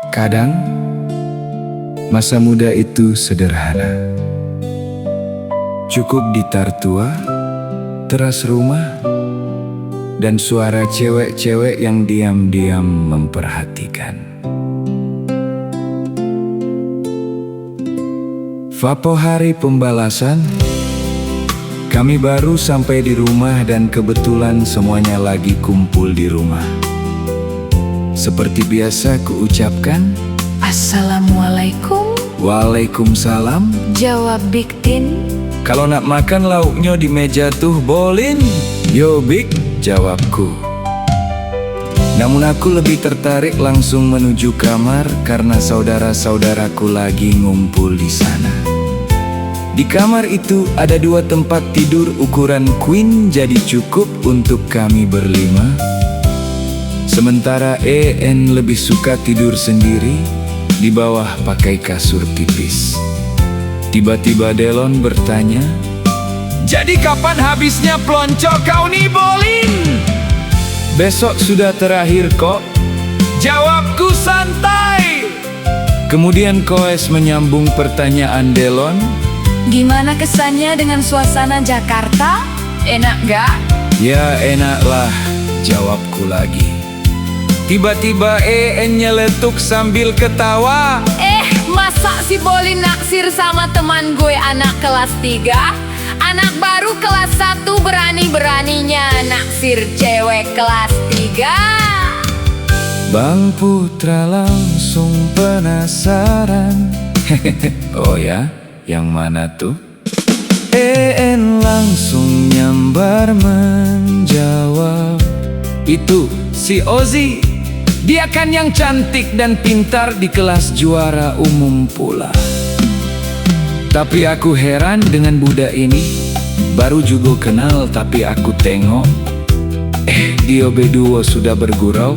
Kadang, masa muda itu sederhana. Cukup gitar tua, teras rumah, dan suara cewek-cewek yang diam-diam memperhatikan. Vapo hari pembalasan, kami baru sampai di rumah dan kebetulan semuanya lagi kumpul di rumah. Seperti biasa kuucapkan, Assalamualaikum. Waalaikumsalam. Jawab Big Tin. Kalau nak makan lauknya di meja tuh bolin. Yo Big, jawabku. Namun aku lebih tertarik langsung menuju kamar karena saudara-saudaraku lagi ngumpul di sana. Di kamar itu ada 2 tempat tidur ukuran queen, jadi cukup untuk kami berlima. Sementara EN lebih suka tidur sendiri di bawah pakai kasur tipis. Tiba-tiba Delon bertanya, "Jadi kapan habisnya pelonco kau nih Bolin?" "Besok sudah terakhir kok," jawabku santai. Kemudian Koes menyambung pertanyaan Delon, Gimana kesannya dengan suasana Jakarta? Enak gak? "Ya enak lah," jawabku lagi. Tiba-tiba EN nyeletuk sambil ketawa. Masa si Bolin naksir sama teman gue anak kelas 3? Anak baru kelas 1 berani-beraninya naksir cewek kelas 3. Bang Putra langsung penasaran. "Oh ya, yang mana tuh?" EN langsung nyambar menjawab, "Itu si Ozi. Dia kan yang cantik dan pintar di kelas juara umum pula." Tapi aku heran dengan budak ini. Baru juga kenal tapi aku tengok dia berdua sudah bergurau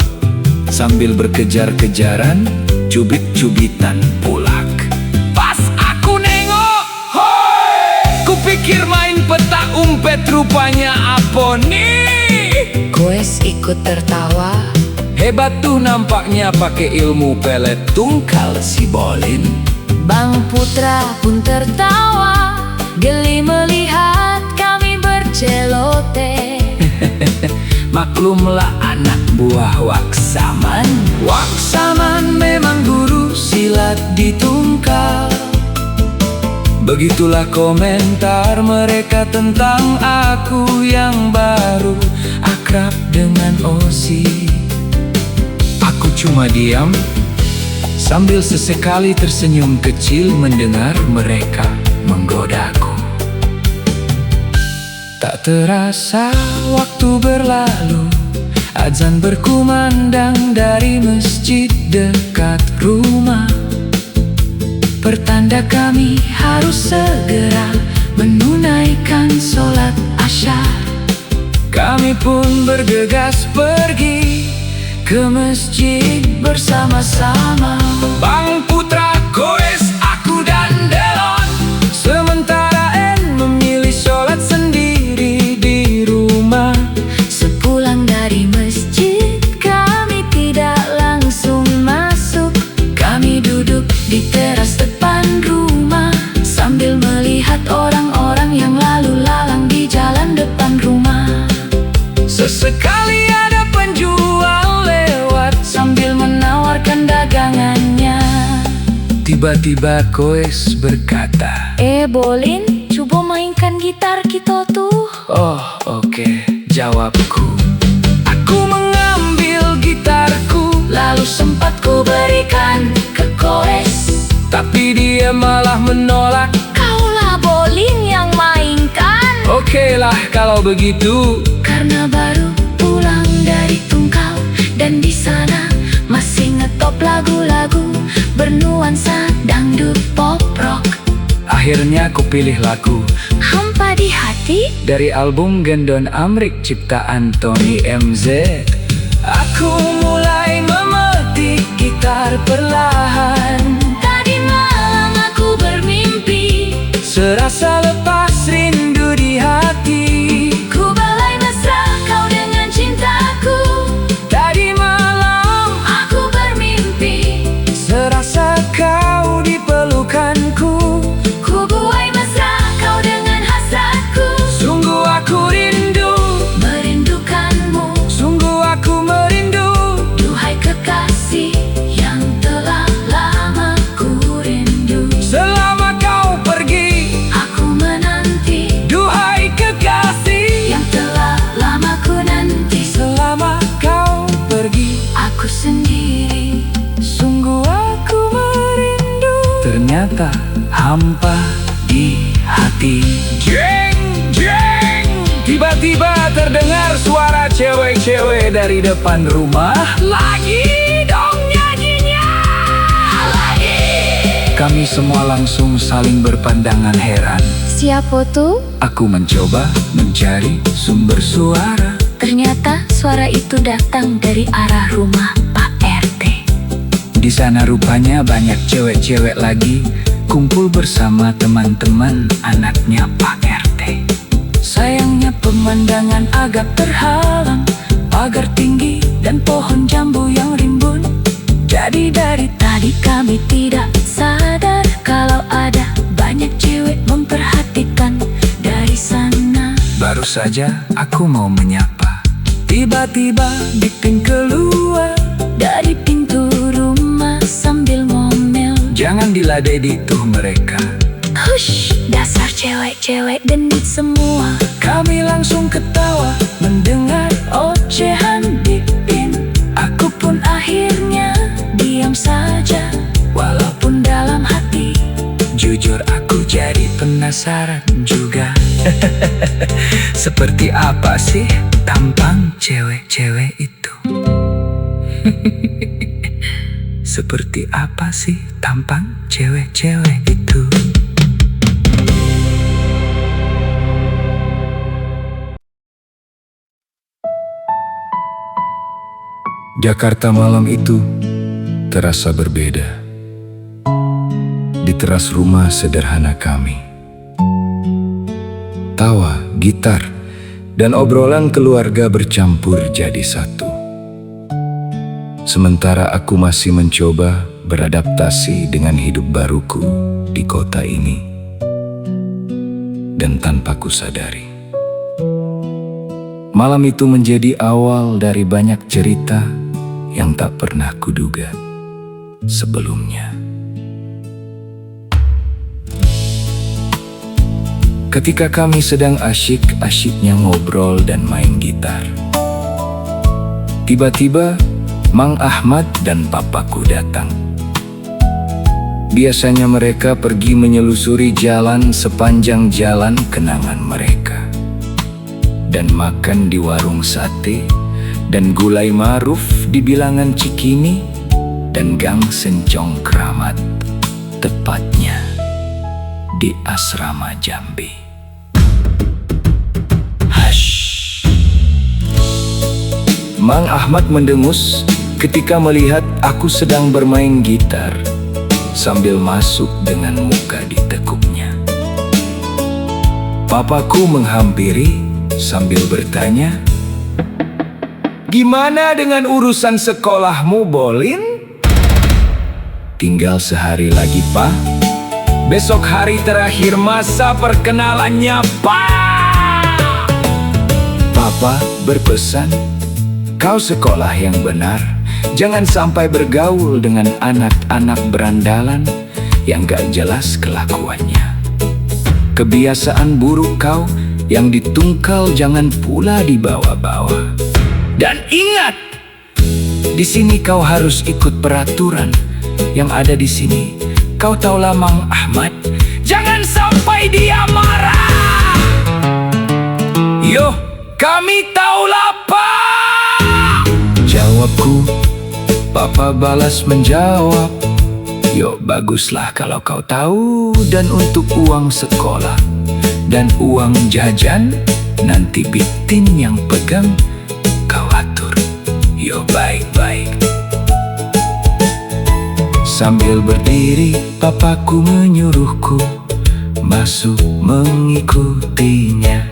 sambil berkejar-kejaran, cubit-cubitan pulak. Pas aku nengok, hoi, kupikir main petak umpet, rupanya apa nih? Koes ikut tertawa. Hebat tuh nampaknya pakai ilmu pelet tungkal si Bolin. Bang Putra pun tertawa, geli melihat kami bercelote. Maklumlah anak buah Waksaman. Waksaman memang guru silat di tungkal. Begitulah komentar mereka tentang aku yang baru akrab dengan Ozi. Aku cuma diam, sambil sesekali tersenyum kecil mendengar mereka menggodaku. Tak terasa waktu berlalu, azan berkumandang dari masjid dekat rumah. Pertanda kami harus segera menunaikan sholat asyar. Kami pun bergegas pergi ke masjid bersama-sama. Bang Putra, Koes, aku dan Delon. Sementara En memilih sholat sendiri di rumah. Sepulang dari masjid, kami tidak langsung masuk. Kami duduk di teras depan rumah sambil melihat orang-orang yang lalu lalang di jalan depan rumah. Sesekali ada penjual lewat sambil menawarkan dagangannya. Tiba-tiba Koes berkata, Bolin, coba mainkan gitar kita tuh. "Oh, oke," jawabku. Aku mengambil gitarku, Lalu sempat ku berikan ke Koes. tapi dia malah menolak. Kaulah Bolin yang mainkan. "Oke lah kalau begitu." Karena baru pulang dari tungkal dan di sana masih ngetop lagu-lagu bernuansa dangdut pop rock. Akhirnya aku pilih lagu Hampa di Hati dari album Gendon Amrik ciptaan Tony MZ. Aku mulai memetik gitar perlahan. Tadi malam aku bermimpi, Serasa lepas rindu di hati. ku balai mesra kau dengan cinta. ternyata hampa di hati. Jeng, jeng. Tiba-tiba terdengar suara cewek-cewek dari depan rumah. Lagi dong nyanyinya, lagi. Kami semua langsung saling berpandangan heran. Siapa tuh? Aku mencoba mencari sumber suara. Ternyata suara itu datang dari arah rumah Pak RT. Di sana rupanya banyak cewek-cewek lagi kumpul bersama teman-teman anaknya Pak RT. Sayangnya pemandangan agak terhalang pagar tinggi dan pohon jambu yang rimbun. Jadi dari tadi kami tidak sadar kalau ada banyak cewek memperhatikan dari sana. Baru saja aku mau menyapa, tiba-tiba Dipin keluar Dari pintu rumah sambil ngomel. Jangan diladeni tuh mereka. Hush, dasar cewek-cewek genit semua. Kami langsung ketawa mendengar Ocehan Dipin. Aku pun Akhirnya diam saja, walaupun dalam hati jujur aku jadi penasaran juga. Seperti apa sih tampang cewek-cewek itu? Seperti apa sih tampang cewek-cewek itu? Jakarta malam itu terasa berbeda. Di teras rumah sederhana kami, tawa, gitar, dan obrolan keluarga bercampur jadi satu. Sementara aku masih mencoba beradaptasi dengan hidup baruku di kota ini. Dan tanpa kusadari, malam itu menjadi awal dari banyak cerita yang tak pernah kuduga sebelumnya. Ketika kami sedang asyik-asyiknya ngobrol dan main gitar, tiba-tiba Mang Ahmad dan papaku datang. Biasanya mereka pergi menyelusuri jalan sepanjang jalan kenangan mereka, dan makan di warung sate dan gulai maruf di bilangan Cikini dan Gang Sencong Kramat, tepatnya di Asrama Jambi. Mang Ahmad mendengus ketika melihat aku sedang bermain gitar sambil masuk dengan muka ditekuknya. Papaku menghampiri sambil bertanya, "Gimana dengan urusan sekolahmu, Bolin?" "Tinggal sehari lagi, Pak. Besok hari terakhir masa perkenalannya, Pak." Papa berpesan, "Kau sekolah yang benar, jangan sampai bergaul dengan anak-anak berandalan yang gak jelas kelakuannya. Kebiasaan buruk kau yang ditungkal jangan pula dibawa-bawa. Dan ingat, di sini kau harus ikut peraturan yang ada di sini. Kau taulah Mang Ahmad, jangan sampai dia marah." "Yo, kami taulah, Pak," jawabku. Papa balas menjawab, "Yo, baguslah kalau kau tahu. Dan untuk uang sekolah dan uang jajan, nanti Bitin yang pegang, kau atur. Yo, baik-baik." Sambil berdiri, papaku menyuruhku masuk mengikutinya.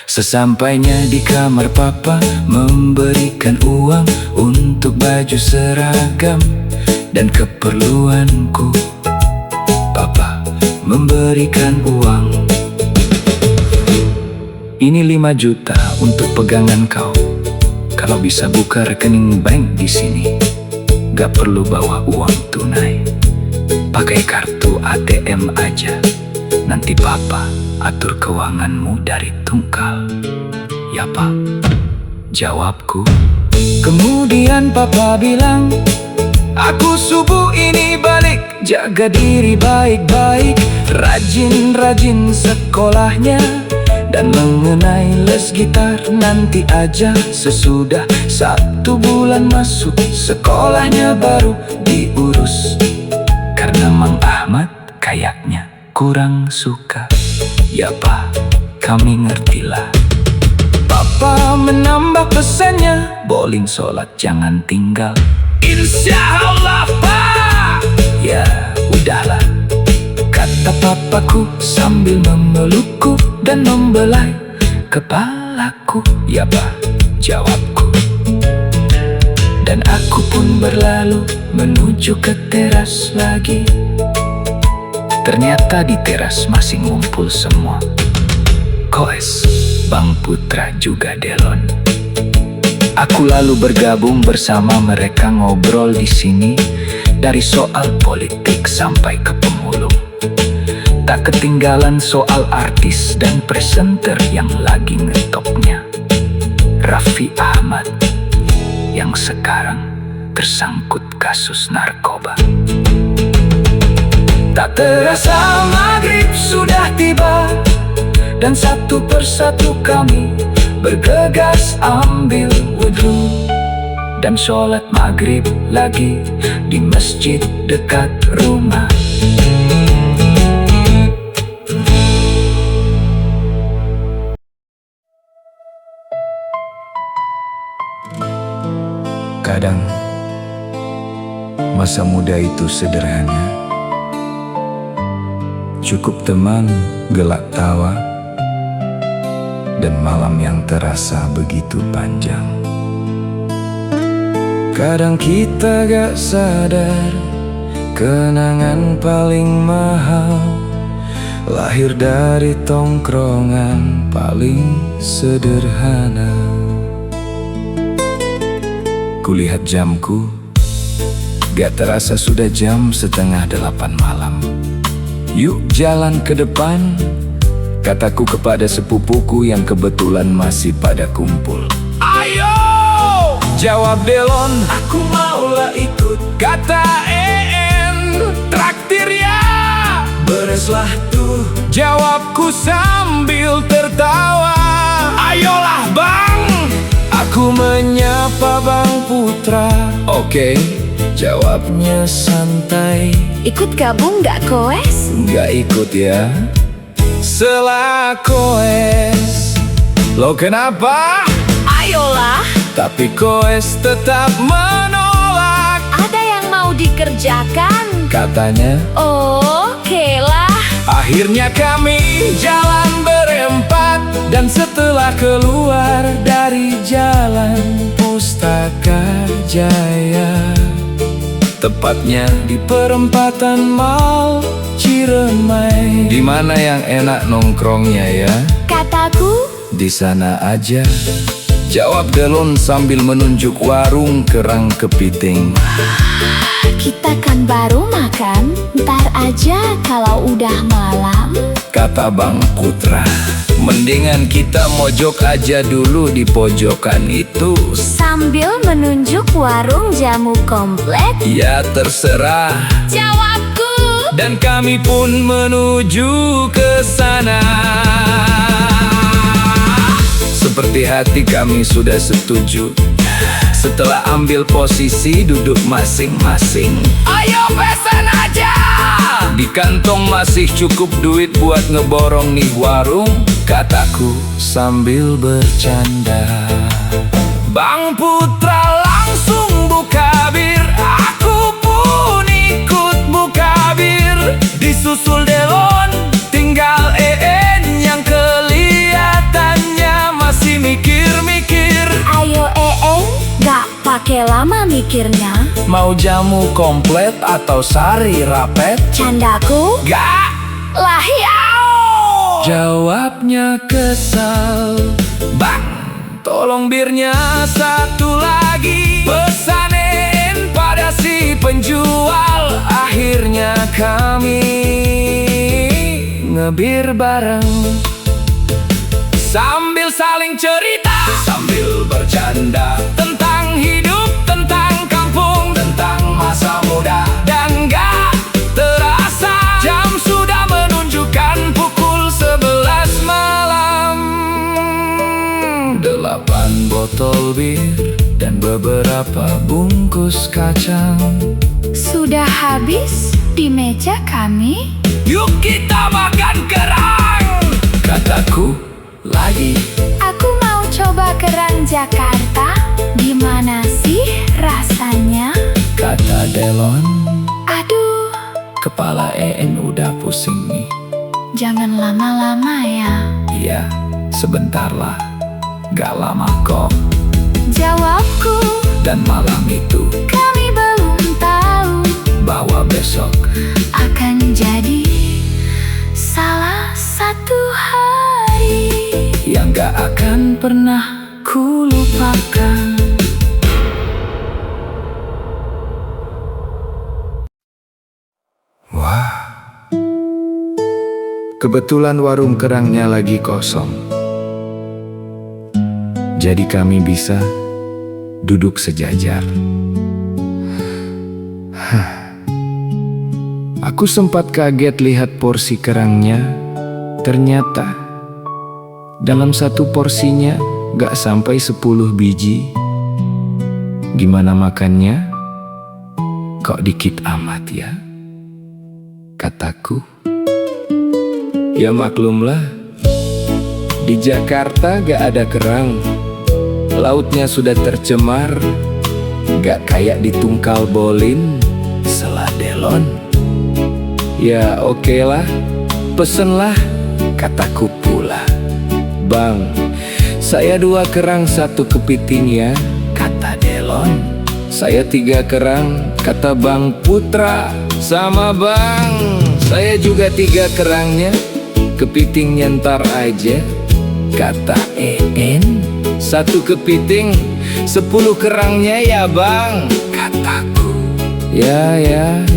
Sesampainya di kamar, papa memberikan uang untuk baju seragam dan keperluanku. Papa memberikan uang. "Ini 5 juta untuk pegangan kau. Kalau bisa buka rekening bank di sini. Gak perlu bawa uang tunai. Pakai kartu ATM aja. Nanti papa atur keuanganmu dari tungkal." "Ya, Pak," jawabku. Kemudian papa bilang, Aku subuh ini balik, jaga diri baik-baik, rajin-rajin sekolahnya. Dan mengenai les gitar nanti aja, sesudah 1 bulan masuk sekolahnya baru diurus. Karena Mang Ahmad kayaknya kurang suka. Ya Pak, kami ngertilah. Papa menambah pesannya, bowling sholat jangan tinggal. Insya Allah Pak. Ya udahlah, kata papaku sambil memelukku dan membelai kepalaku. Ya Pak, jawabku. Dan aku pun berlalu menuju ke teras lagi. Ternyata di teras masih ngumpul semua. Koes, Bang Putra juga Delon. Aku lalu bergabung bersama mereka ngobrol di sini, dari soal politik sampai ke pemulung. Tak ketinggalan soal artis dan presenter yang lagi ngetopnya, Raffi Ahmad yang sekarang tersangkut kasus narkoba. Tak terasa maghrib sudah tiba, dan satu persatu kami bergegas ambil wudhu dan sholat maghrib lagi di masjid dekat rumah. Kadang masa muda itu sederhana, cukup teman, gelak tawa, dan malam yang terasa begitu panjang. Kadang kita gak sadar, kenangan paling mahal lahir dari tongkrongan paling sederhana. Kulihat jamku, gak terasa sudah jam 7:30 malam. Yuk jalan ke depan, kataku kepada sepupuku yang kebetulan masih pada kumpul. Ayo! Jawab Delon, aku maulah ikut. Kata EN, traktir ya. Bereslah tuh, jawabku sambil tertawa. Ayolah Bang! Aku menyapa Bang Putra. Oke, jawabnya santai. Ikut gabung gak Koes? Nggak ikut ya. Selah Koes, lo kenapa? Ayolah. Tapi Koes tetap menolak. Ada yang mau dikerjakan? Katanya. Oke lah. Akhirnya kami jalan berempat, dan setelah keluar dari jalan Pustaka Jaya, tepatnya di perempatan Mall Ciremai. Di mana yang enak nongkrongnya ya? Kataku, Di sana aja, jawab Delon sambil menunjuk warung kerang kepiting. kita kan baru makan, ntar aja kalau udah malam. Kata Bang Putra, mendingan kita mojok aja dulu di pojokan itu. Sambil menunjuk warung jamu komplit. Ya terserah, Jawabku. dan kami pun menuju ke sana. Seperti hati kami sudah setuju. Setelah ambil posisi duduk masing-masing, ayo pesan aja. Di kantong masih cukup duit buat ngeborong nih warung, kataku sambil bercanda. Bang Putra langsung buka bir, aku pun ikut buka bir. Disusul Delon, tinggal EN yang kelihatannya masih mikir-mikir. Ayo gak pakai lama mikirnya. Mau jamu komplit atau sari rapet? Candaku Gak! lahiau. Jawabnya kesal. Bang, tolong birnya satu lagi. Pesanin pada si penjual. Akhirnya kami ngebir bareng, sambil saling cerita, sambil bercanda tentang hidup, tentang kampung, tentang masa muda dan gak terasa jam sudah menunjukkan pukul 11 malam. 8 botol bir dan beberapa bungkus kacang Sudah habis di meja kami. Yuk kita makan kerang, kataku lagi. Aku mau coba kerang Jakarta. Gimana sih rasanya? Kata Delon. Aduh, Kepala En udah pusing nih. jangan lama-lama ya. Iya, sebentar lah. Gak lama kok. Jawabku, Dan malam itu kami belum tahu bahwa besok akan jadi salah satu hari yang gak akan pernah ku lupakan. Wah, kebetulan warung kerangnya lagi kosong. Jadi kami bisa duduk sejajar. Aku sempat kaget lihat porsi kerangnya. Ternyata dalam satu porsinya gak sampai 10 biji. Gimana makannya? Kok dikit amat ya? Kataku. Ya maklumlah, di Jakarta gak ada kerang. Lautnya sudah tercemar, gak kayak di Tungkal Bolin, Selat Delon. Ya oke lah, pesenlah, kataku pula. Bang, saya 2 kerang 1 kepiting ya, kata Delon. Saya 3 kerang, kata Bang Putra. Sama bang, saya juga 3 kerangnya, kepitingnya ntar aja, kata En. 1 kepiting, 10 kerangnya ya bang, kataku. Ya,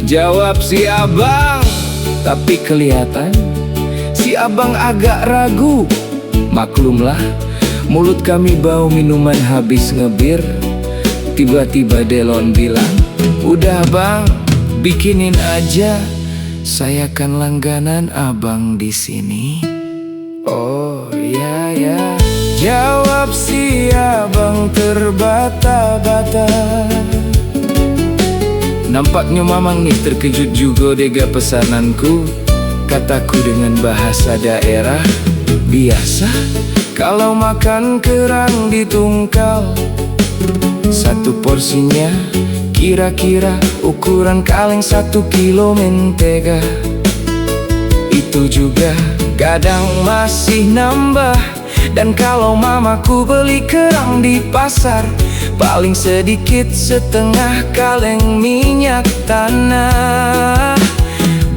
jawab si abang. Tapi kelihatan si abang agak ragu. Maklumlah, mulut kami bau minuman habis ngebir. Tiba-tiba Delon bilang, udah bang, bikinin aja. Saya kan langganan abang di sini. Oh ya, jawab si abang terbata-bata. Nampaknya mamang nih terkejut juga dega pesananku, kataku dengan bahasa daerah. Biasa kalau makan kerang di Tungkal, 1 porsinya kira-kira ukuran kaleng 1 kilo mentega. Itu juga kadang masih nambah. Dan kalau mamaku beli kerang di pasar, paling sedikit setengah kaleng minyak tanah.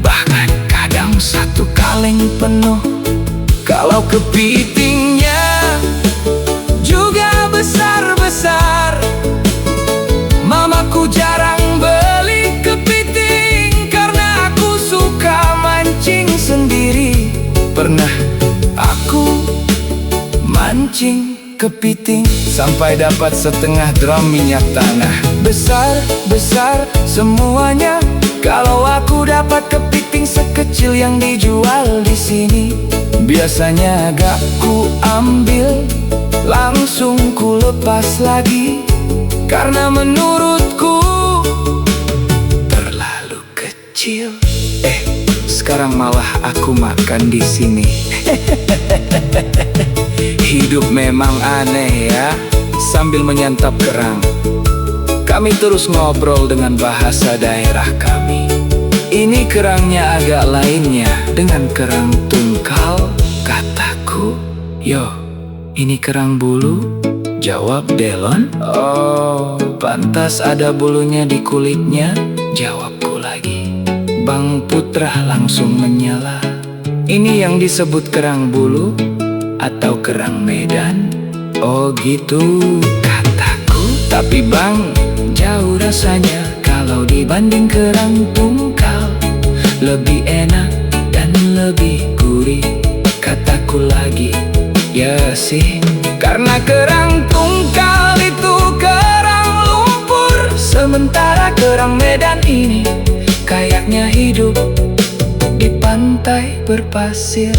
Bahkan kadang 1 kaleng penuh. Kalau kepitingnya juga besar-besar. Mamaku jarang beli kepiting karena aku suka mancing sendiri. Pernah aku mancing kepiting sampai dapat setengah drum minyak tanah. Besar semuanya. Kalau aku dapat kepiting sekecil yang dijual di sini, biasanya agak ku ambil, langsung ku lepas lagi. Karena menurutku terlalu kecil. Sekarang malah aku makan di sini. Hidup memang aneh ya. Sambil menyantap kerang, kami terus ngobrol dengan bahasa daerah kami. Ini kerangnya agak lainnya dengan kerang Tungkal, kataku. Yo, ini kerang bulu, jawab Delon. Oh, pantas ada bulunya di kulitnya, jawabku lagi. Bang Putra langsung menyela. Ini yang disebut kerang bulu atau kerang Medan? Oh gitu, kataku. Tapi bang, jauh rasanya kalau dibanding kerang Tungkal. Lebih enak dan lebih gurih, kataku lagi. Ya sih, karena kerang Tungkal itu kerang lumpur, sementara kerang Medan ini berpasir.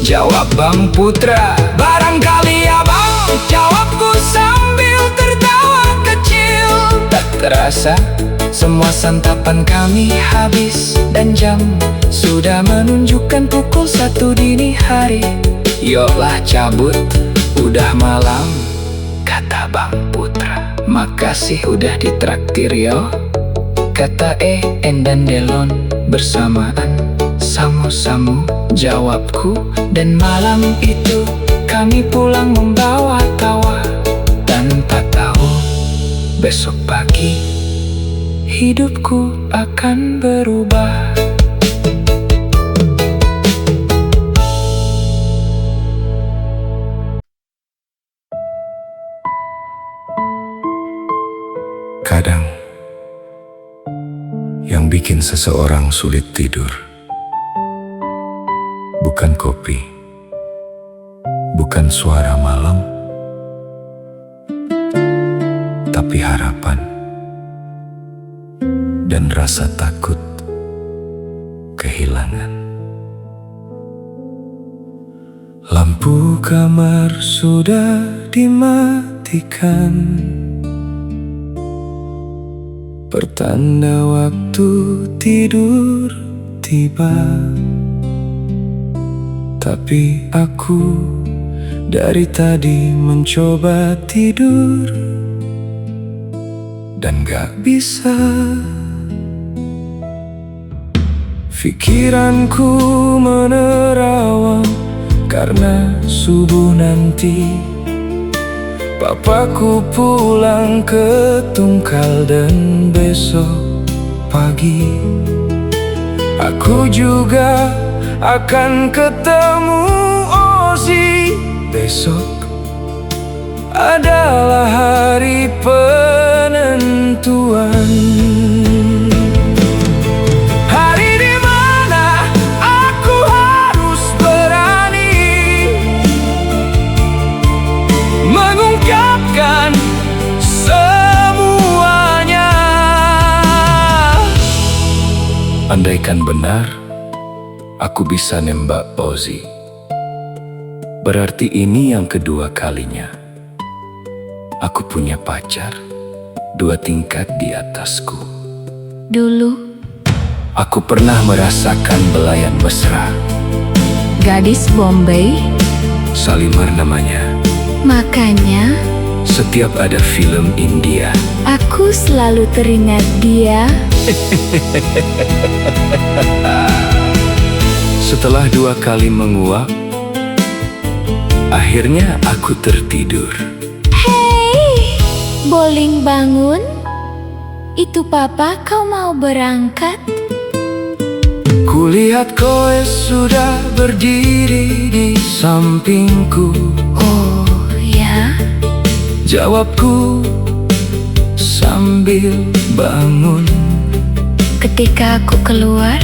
Jawab Bang Putra, barangkali ya bang, jawabku sambil tertawa kecil. Tak terasa semua santapan kami habis, dan jam sudah menunjukkan pukul 1 dini hari. Yoklah cabut, udah malam, kata Bang Putra. Makasih udah ditraktir yo, kata En dan Delon bersamaan. Samu-samu, jawabku, dan malam itu kami pulang membawa tawa. Tanpa tahu besok pagi hidupku akan berubah. Kadang yang bikin seseorang sulit tidur bukan kopi, bukan suara malam, tapi harapan dan rasa takut kehilangan. Lampu kamar sudah dimatikan, pertanda waktu tidur tiba. Tapi aku dari tadi mencoba tidur dan gak bisa. Pikiranku menerawang karena subuh nanti papaku pulang ke Tungkal, dan besok pagi aku juga akan ketemu Ozzy. Besok adalah hari penentuan, hari di mana aku harus berani mengungkapkan semuanya. Andaikan benar aku bisa nembak Ozzy, berarti ini yang kedua kalinya aku punya pacar 2 tingkat di atasku. Dulu aku pernah merasakan belayan mesra, gadis Bombay, Salimar namanya. makanya Setiap ada film India, aku selalu teringat dia. setelah 2 kali menguap, akhirnya aku tertidur. Hei, Boling bangun. Itu papa, kau mau berangkat? Kulihat koe sudah berdiri di sampingku. Oh ya, Jawabku sambil bangun. ketika aku keluar,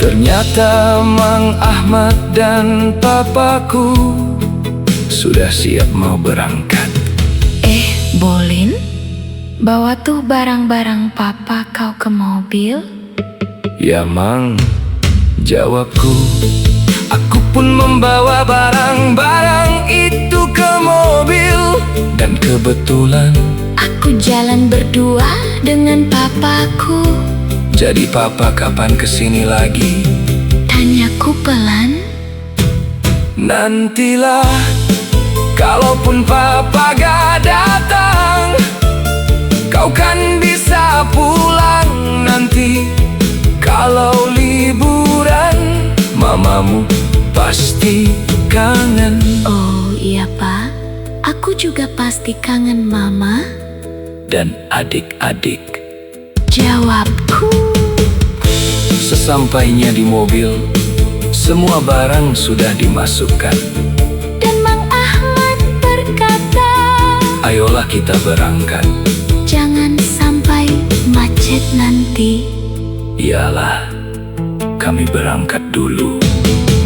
Ternyata Mang Ahmad dan papaku sudah siap mau berangkat. Bolin, bawa tuh barang-barang papa kau ke mobil. Ya Mang, jawabku. Aku pun membawa barang-barang itu ke mobil. Dan kebetulan Aku jalan berdua dengan papaku. jadi papa kapan kesini lagi? Tanyaku pelan. Nantilah, kalaupun papa gak datang, kau kan bisa pulang nanti. Kalau liburan, mamamu pasti kangen. Oh iya pak, aku juga pasti kangen mama. Dan adik-adik. Jawabku. Sesampainya di mobil, semua barang sudah dimasukkan. Dan Mang Ahmad berkata, Ayolah kita berangkat. jangan sampai macet nanti. Iyalah, kami berangkat dulu,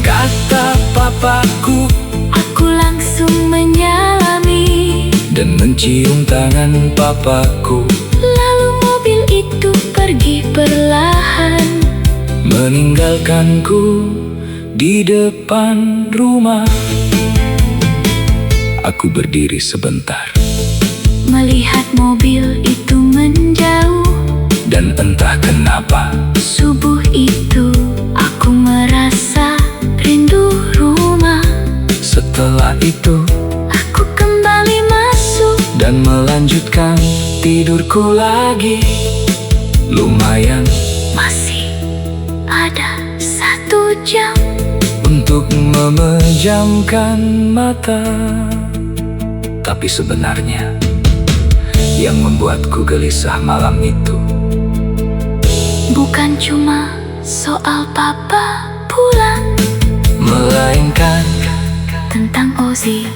kata papaku. Aku langsung menyalami. Dan mencium tangan papaku. Lalu mobil itu pergi perlahan. Meninggalkanku di depan rumah. Aku berdiri sebentar, melihat mobil itu menjauh. dan entah kenapa Subuh itu aku merasa rindu rumah. setelah itu Aku kembali masuk, dan melanjutkan tidurku lagi. Lumayan masih ada 1 jam. untuk memejamkan mata. Tapi sebenarnya yang membuatku gelisah malam itu Bukan cuma soal papa pulang, melainkan tentang Ozzy.